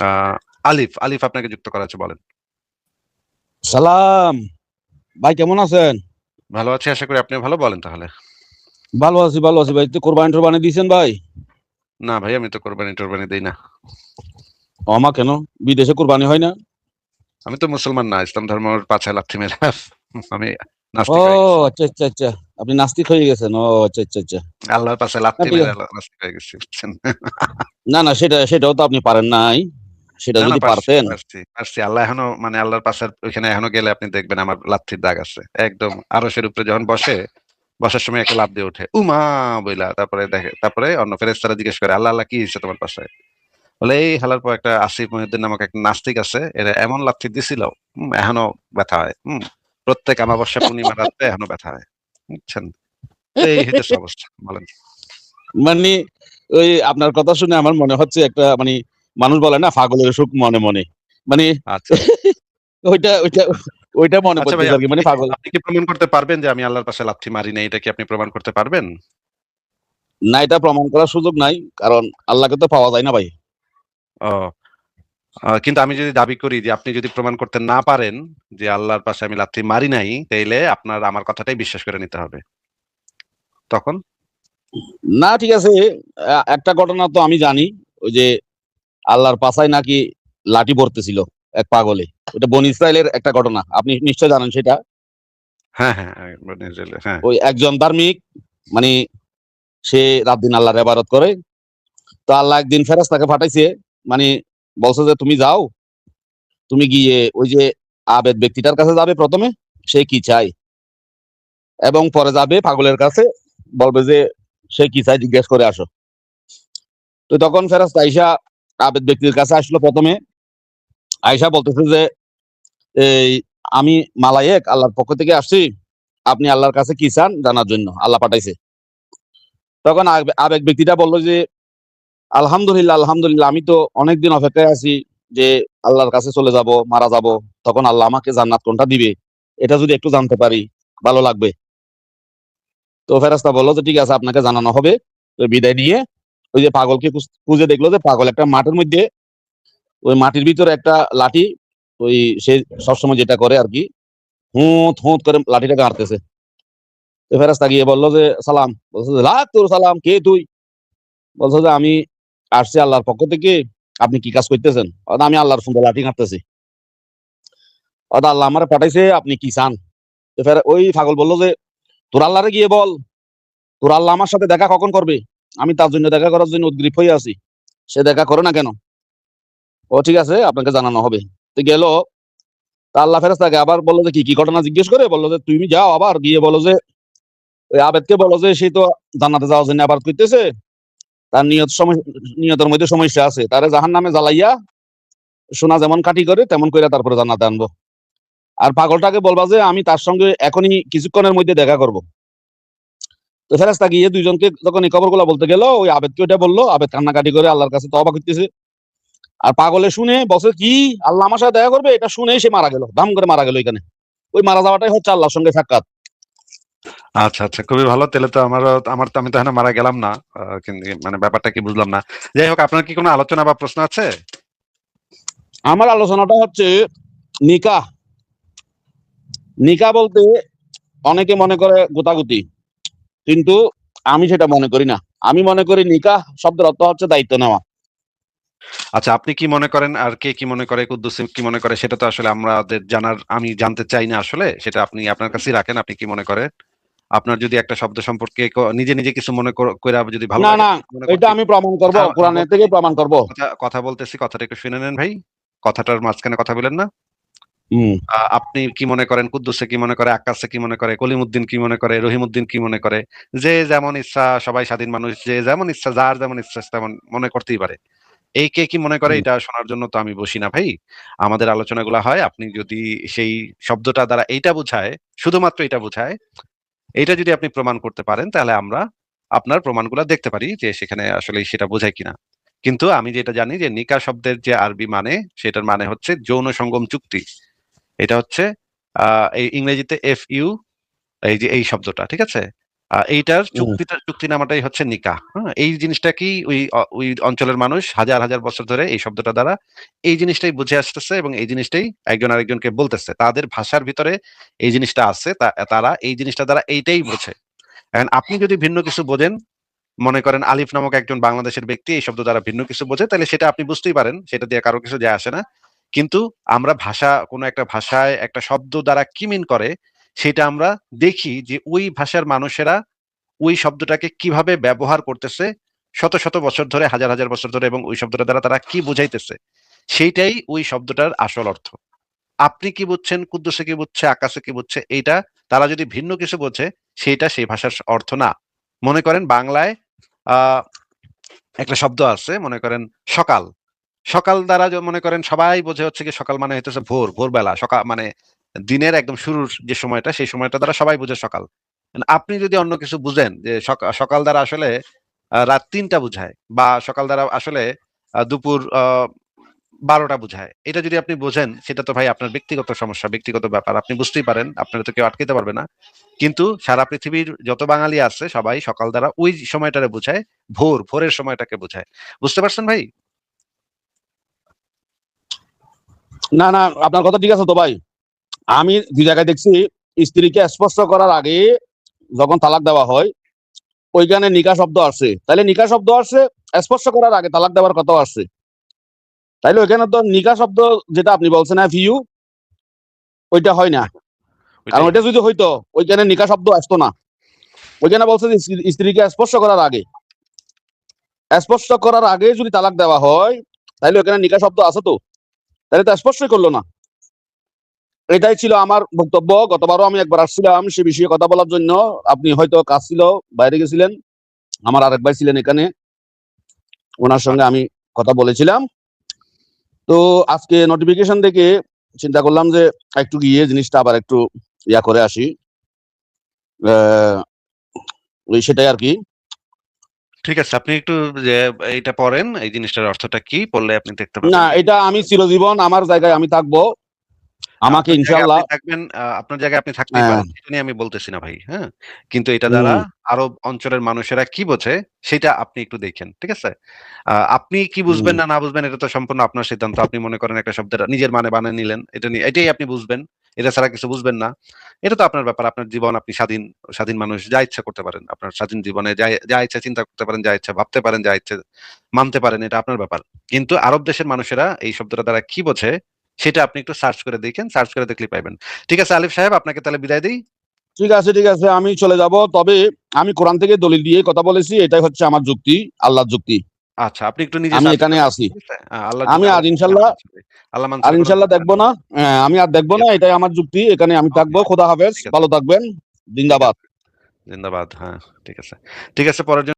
আহ, আলিফ আলিফ আপনাকে যুক্ত করা আছে, বলেন। সালাম ভাই, কেমন আছেন? ভালো আছি, আশা করি আপনি ভালো। বলেন তাহলে। ভালো আছি ভাই। তো কোরবানি টোরবানি দিয়েছেন ভাই? না ভাই, আমি তো কোরবানি টোরবানি দিই না। আমা কেন? বিদেশে কোরবানি হয় না? আমি তো মুসলমান না, ইসলাম ধর্মের পাছায় লাথি মেরে আমি ও নাস্তিক হয়ে গেছি। আচ্ছা আচ্ছা আচ্ছা, আপনি নাস্তিক হয়ে গেছেন। ও আচ্ছা আচ্ছা আচ্ছা। আল্লাহর পাশে না লাথি ঠিক মেরে আছে। নাস্তিক হয়ে গেছি, বুঝছেন? না সেটাও তো আপনি পারেন নাই। সেটা না না, যদি পারছি পারতেন। পারছি পারছি। আল্লাহ এখনো, মানে আল্লাহর পাশের ওইখানে এখনো গেলে আপনি দেখবেন আমার লাথির দাগ আছে একদম। আরশের উপরে যখন বসে, বসার সময় একটা লাফ দিয়ে ওঠে উমা বইলা, তারপরে দেখে, তারপরে অন্য ফেরেশতারা জিজ্ঞেস করে, আল্লাহ আল্লাহ কি হয়েছে তোমার পাশে? বলে এই হালার পর একটা আসিফ মহিউদ্দিন নামক একটা নাস্তিক আছে, এরা এমন লাথি দিছিল, এখনো ব্যথা হয়। প্রত্যেক অমাবস্যা পূর্ণিমা রাতে এখনো ব্যথা হয়, বুঝছেন? তো এই হইতেছে অবস্থা, বলেন। মানে ওই আপনার কথা শুনে আমার মনে হচ্ছে একটা মানে মানুষ বলে না, পাগলের সুখ মনে মনে। মানে আচ্ছা ওইটা ওইটা ওইটা মনে আচ্ছা ভাই, পড়তেছে আর কি, আপনি মানে কি পাগল। আপনি কি প্রমাণ করতে পারবেন যে আমি আল্লাহর পাশে লাথি মারি না? এটা কি আপনি প্রমাণ করতে পারবেন? না, এটা প্রমাণ করার সুযোগ নাই, কারণ আল্লাহকে তো পাওয়া যায় না ভাই। ও, কিন্তু আমি যদি দাবি করি যে আপনি যদি প্রমাণ করতে না পারেন যে আল্লাহর পাশে আমি লাথি মারি নাই, তাইলে আপনার আমার কথাটাই বিশ্বাস করে নিতে হবে। তখন না ঠিক আছে। একটা ঘটনা তো আমি জানি। ওই যে আল্লাহর পাছায় নাকি লাঠি পড়তেছিল এক পাগলে। এটা বনী ইসরাইলের একটা ঘটনা, আপনি নিশ্চয় জানেন সেটা। হ্যাঁ হ্যাঁ হ্যাঁ, হ্যাঁ। ওই একজন ধার্মিক, মানে সে রাত দিন আল্লাহর ইবাদত করে। তো আল্লাহ একদিন ফেরেশতাকে পাঠাইছে, মানে বলছে যে তুমি যাও, তুমি গিয়ে ওই যে আবেদ ব্যক্তিটার কাছে যাবে প্রথমে, সে কি চায়, এবং পরে যাবে পাগলের কাছে, বলবে যে সে কি চায় জিজ্ঞেস করে আসো। তো তখন ফেরেশতা আইসা আবেদ ব্যক্তির কাছে আসলো প্রথমে। আইসা বলতেছে যে এই আমি মালায়েক আল্লাহর পক্ষ থেকে আসছি, আপনি আল্লাহর কাছে কি চান জানার জন্য আল্লাহ পাঠাইছে। তখন আবেগ ব্যক্তিটা বললো যে আলহামদুলিল্লাহ আলহামদুলিল্লাহ, আমি তো অনেকদিন অপেক্ষায় আছি যে আল্লাহর কাছে চলে যাব, মারা যাব, তখন আল্লাহ আমাকে জান্নাত কোনটা দিবে এটা যদি একটু জানতে পারি ভালো লাগবে। তো ফেরেশতা বললো যে ঠিক আছে, আপনাকে জানানো হবে। তো বিদায় নিয়ে ওই যে পাগলকে খুঁজে দেখলো যে পাগল একটা মাঠের মধ্যে, ওই মাটির ভিতরে একটা লাঠি, ওই সে সবসময় যেটা করে আর কি, হুঁত হুঁত করে লাঠিটাকে মারতেছে। তো ফেরেশতা গিয়ে বললো যে সালাম, বলছে যে লাখ তোর সালাম, কে তুই? বলছে যে আমি আসছি আল্লাহর পক্ষ থেকে, আপনি কি কাজ করতেছেন? আমি আল্লাহর সুন্দর লাঠি কাটতেছি। আল্লাহ আমার পাঠাইছে, আপনি কি চান? তো ওই পাগল বললো যে তোর আল্লাহরে গিয়ে বল, তোর আল্লাহ আমার সাথে দেখা কখন করবে, আমি তার জন্য দেখা করার জন্য উদ্গ্রীব হয়ে আছি, সে দেখা করে না কেন? ও ঠিক আছে, আপনাকে জানানো হবে। তো গেল। তা আল্লাহ ফেরেশতাকে আবার বললো যে কি কি ঘটনা জিজ্ঞেস করে, বললো যে তুমি যাও আবার গিয়ে বলো যে ওই আবেদকে বলো যে সে তো জান্নাতে যাওয়ার জন্য আবাদ করতেছে, তার নিয়তের মধ্যে সমস্যা আছে, তারে জাহান্নামে জ্বালাইয়া সোনা যেমন কাঠি করে তেমন করে তারপরে জান্নাতে আনবো। আর পাগলটাকে বলবা যে আমি তার সঙ্গে এখনই কিছুক্ষণের মধ্যে দেখা করব। তো ফেরেশতা গিয়ে দুইজনকে যখন এই খবরগুলো বলতে গেল, ওই আবেদকে ওইটা বললো, আবেদ কান্নাকাটি করে আল্লাহর কাছে তওবা করতেছে। আর পাগলে শুনে বলছে কি আল্লাহ আমার সাথে দেখা করবে, এটা শুনে সে মারা গেল, দাম করে মারা গেল এখানে। ওই মারা যাওয়াটাই হচ্ছে আল্লাহর সঙ্গে সাক্ষাৎ। আচ্ছা আচ্ছা, খুবই ভালো। তাহলে তো আমার তো, আমি তো এখনো মারা গেলাম না। কিন্তু মানে ব্যাপারটা কি বুঝলাম না। যাই হোক, আপনার কি কোনো আলোচনা বা প্রশ্ন আছে? আমার আলোচনাটা হচ্ছে নিকাহ। নিকাহ বলতে অনেকে মনে করে গোতাগুতি, কিন্তু আমি সেটা মনে করি না। আমি মনে করি নিকাহ শব্দের অর্থ হচ্ছে দায়িত্ব নেওয়া। আচ্ছা, আপনি কি মনে করেন আর কে কি মনে করে, কুদ্দুস কি মনে করে, সেটা তো আসলে আমাদের জানার, আমি জানতে চাই না আসলে। সেটা আপনি আপনার কাছেই রাখেন, আপনি কি মনে করেন। আপনার যদি একটা শব্দ সম্পর্কে নিজে নিজে কিছু মনে করে যদি ভালো না লাগে, না, মনে এটা করতে আমি প্রমাণ করব, কথা কোরআনের থেকে প্রমাণ করব। কথা কথা বলতেছি, কথাটা একটু শুনে নেন ভাই। কথাটার মাঝখানে কথা বলেন না। হম। আপনি কি মনে করেন, কুদ্দুসে কি মনে করে, আক্কাসে কি মনে করে, কলিমুদ্দিন কি মনে করে, রহিমউদ্দিন কি মনে করে? যে যেমন ইচ্ছা, সবাই স্বাধীন মানুষ, যে যেমন ইচ্ছা, যার যেমন ইচ্ছা তেমন মনে করতেই পারে। এই কে কি মনে করে এটা শোনার জন্য তো আমি বসি না ভাই। আমাদের আলোচনাগুলো হয়, আপনি যদি সেই শব্দটা দ্বারা এইটা বোঝায়, শুধুমাত্র এটা বোঝায়, এইটা যদি আপনি প্রমাণ করতে পারেন, তাহলে আমরা আপনার প্রমাণগুলো দেখতে পারি যে সেখানে আসলে সেটা বোঝায় কিনা। কিন্তু আমি যেটা জানি যে নিকাহ শব্দের যে আরবি মানে, সেটার মানে হচ্ছে যৌন সঙ্গম চুক্তি। এটা হচ্ছে এই ইংরেজিতে FU, এই যে এই শব্দটা, ঠিক আছে? এইটার হুম। চুক্তিনামাটাই হচ্ছে নিকাহ। হ্যাঁ? এই জিনিসটা কি ওই অঞ্চলের মানুষ হাজার হাজার বছর ধরে এই শব্দটা দ্বারা এই জিনিসটাই বুঝে আসতেছে এবং এই জিনিসটাই একজন আরেকজনকে বলতেছে। তাদের ভাষার ভিতরে এই জিনিসটা আছে, তারা এই জিনিসটা দ্বারা এইটাই বোঝে। এখন আপনি যদি ভিন্ন কিছু বোঝেন, মনে করেন আলিফ নামক একজন বাংলাদেশের ব্যক্তি এই শব্দ দ্বারা ভিন্ন কিছু বোঝে, তাহলে সেটা আপনি বুঝতেই পারেন, সেটা দিয়ে কারো কিছু যায় আসে না। কিন্তু আমরা কোনো একটা ভাষায় একটা শব্দ দ্বারা কি মিন করে, সেটা আমরা দেখি যে ওই ভাষার মানুষেরা ওই শব্দটাকে কিভাবে ব্যবহার করতেছে শত শত বছর ধরে, হাজার হাজার বছর ধরে, এবং ওই শব্দটা দ্বারা তারা কি বুঝাইতেছে, সেইটাই ওই শব্দটার আসল অর্থ। আপনি কি বুঝছেন, কুদ্দুসে কি বুঝছে, আকাশে কি বুঝছে, এইটা তারা যদি ভিন্ন কিছু বোঝে, সেইটা সেই ভাষার অর্থ না। মনে করেন বাংলায় আহ একটা শব্দ আছে, মনে করেন সকাল। সকাল দ্বারা মনে করেন সবাই বোঝে হচ্ছে কি সকাল মানে হইতেছে ভোরবেলা, সকাল মানে দিনের একদম শুরুর যে সময়টা, সেই সময়টা দ্বারা সবাই বোঝে সকাল। আপনি যদি অন্য কিছু বুঝেন যে সকাল দ্বারা আসলে রাত ৩টা বুঝায়, বা সকাল দ্বারা আসলে দুপুর ১২টা বুঝায়, এটা যদি আপনি বোঝেন, সেটা তো ভাই আপনার ব্যক্তিগত সমস্যা, ব্যক্তিগত ব্যাপার, আপনি বুঝতেই পারেন, আপনারা তো কেউ আটকাতে পারবে না। কিন্তু সারা পৃথিবীর যত বাঙালি আছে সবাই সকাল দ্বারা ওই সময়টারে বোঝায়, ভোরের সময়টাকে বোঝায়। বুঝতে পারছেন ভাই? না না, আপনার কথা ঠিক আছে তো ভাই। আমি ২ জায়গায় দেখছি, স্ত্রীকে স্পর্শ করার আগে যখন তালাক দেওয়া হয়, ওইখানে নিকাহ শব্দ আসছে। তাইলে নিকাহ শব্দ আসছে, স্পর্শ করার আগে তালাক দেওয়ার কথাও আসছে। তাইলে ওইখানে তো নিকাহ শব্দ যেটা আপনি বলছেন ফিউ, ওইটা হয় না। কারণ ওইটাই ওইটা যদি হইতো, ওইখানে নিকাহ শব্দ আসতো না। ওইখানে বলছে যে স্ত্রীকে স্পর্শ করার আগে। স্পর্শ করার আগে যদি তালাক দেওয়া হয়, তাইলে ওইখানে নিকাহ শব্দ আছে তো। তাহলে তো স্পর্শই করলো না। এটাই ছিল আমার বক্তব্য। গতবারও আমি একবার আসছিলাম সে বিষয়ে কথা বলার জন্য। আপনি হয়তো কাজ ছিল, বাইরে গেছিলেন। আমার আরেক ভাই ছিলেন এখানে, ওনার সঙ্গে আমি কথা বলেছিলাম। তো আজকে নোটিফিকেশন দেখে চিন্তা করলাম যে একটু গিয়ে জিনিসটা আবার একটু ইয়া করে আসি। ওই সেটাই আর কি। ঠিক আছে, আপনি একটু যে এইটা পড়েন, এই জিনিসটার অর্থটা কি পড়লে আপনি দেখতে না, পাবেন। এটা আমি চিরজীবন আমার জায়গায় আমি থাকবো। আমাকে আপনার জায়গায় ইনশাল্লাহ। আপনি থাকবেন, আপনার জায়গায় আপনি থাকতেই হ্যাঁ। পারেন, সেটা নিয়ে আমি বলতেছি না ভাই। হ্যাঁ, কিন্তু এটা দ্বারা হুম। আরব অঞ্চলের মানুষেরা কি বোঝে সেটা আপনি একটু দেখেন, ঠিক আছে? আপনি কি হুম। বুঝবেন না না বুঝবেন, এটা তো সম্পূর্ণ আপনার সিদ্ধান্ত। আপনি মনে করেন একটা শব্দের নিজের মানে বানিয়ে নিলেন, এটা নিয়ে এটাই আপনি বুঝবেন, এটা ছাড়া কিছু বুঝবেন না। এটা তো আপনার ব্যাপার, আপনার জীবন, আপনি স্বাধীন, স্বাধীন মানুষ, যা ইচ্ছা করতে পারেন। আপনার স্বাধীন জীবনে যা যা ইচ্ছা চিন্তা করতে পারেন, যা ইচ্ছা ভাবতে পারেন, যা ইচ্ছা মানতে পারেন, এটা আপনার ব্যাপার। কিন্তু আরব দেশের মানুষেরা এই শব্দটা দ্বারা কি বোঝে, সেটা আপনি একটু সার্চ করে দেখেন, সার্চ করে দেখলে পাইবেন। ঠিক আছে আলিফ সাহেব, আপনাকে তাহলে বিদায় দিই। ঠিক আছে, ঠিক আছে, আমি চলে যাব। তবে আমি কোরআন থেকে দলিল দিয়ে কথা বলেছি, এটাই হচ্ছে আমার যুক্তি, আল্লাহর যুক্তি। আচ্ছা, আপনি একটু নিজে আমি সার্চ এখানে করে দেখেন, আছি। ঠিক আছে? আল্লাহর আমি যুগে আর আল্লাহ ইনশাল্লাহ, আল্লাহ মানসুর কোনো দরকার দেখবো নেই। না। আমি আর দেখবো ঠিক না, আছে, এটাই আমার যুক্তি। এখানে আমি ওকে, থাকবো। খোদা হাফেজ, ঠিক আছে, ভালো থাকবেন। ঠিক জিন্দাবাদ। আছে, জিন্দাবাদ। হ্যাঁ, ঠিক আছে, ঠিক আছে, পরের